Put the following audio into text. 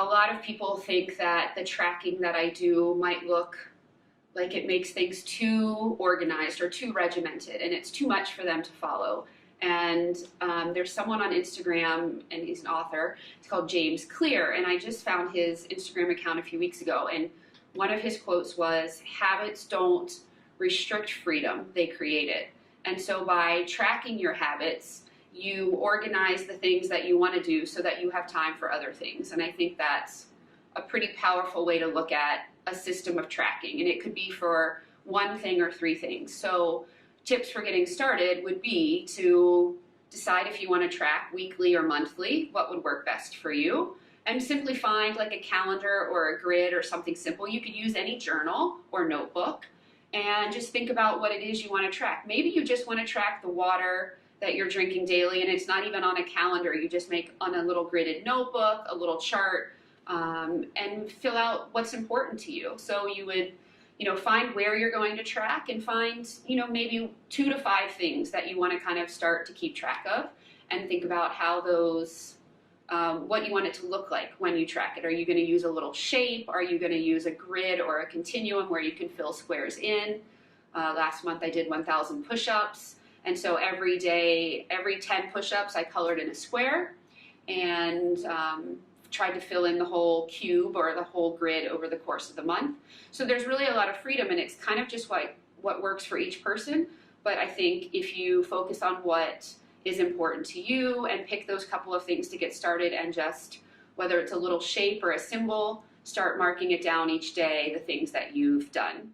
a lot of people think that the tracking that I do might look like it makes things too organized or too regimented, and it's too much for them to follow. And there's someone on Instagram, and he's an author, it's called James Clear, and I just found his Instagram account a few weeks ago, and one of his quotes was, "Habits don't restrict freedom, they create it." And so by tracking your habits, you organize the things that you want to do so that you have time for other things. And I think that's a pretty powerful way to look at a system of tracking. And it could be for one thing or three things. So tips for getting started would be to decide if you want to track weekly or monthly, what would work best for you. And simply find like a calendar or a grid or something simple. You could use any journal or notebook and just think about what it is you want to track. Maybe you just want to track the water that you're drinking daily, and it's not even on a calendar. You just make on a little gridded notebook, a little chart, and fill out what's important to you. So you would, find where you're going to track and find, maybe 2 to 5 things that you want to kind of start to keep track of, and think about how those, what you want it to look like when you track it. Are you going to use a little shape? Are you going to use a grid or a continuum where you can fill squares in? Last month I did 1,000 push-ups. And so every day, every 10 push-ups, I colored in a square and tried to fill in the whole cube or the whole grid over the course of the month. So there's really a lot of freedom, and it's kind of just what works for each person. But I think if you focus on what is important to you and pick those couple of things to get started, and just, whether it's a little shape or a symbol, start marking it down each day, the things that you've done.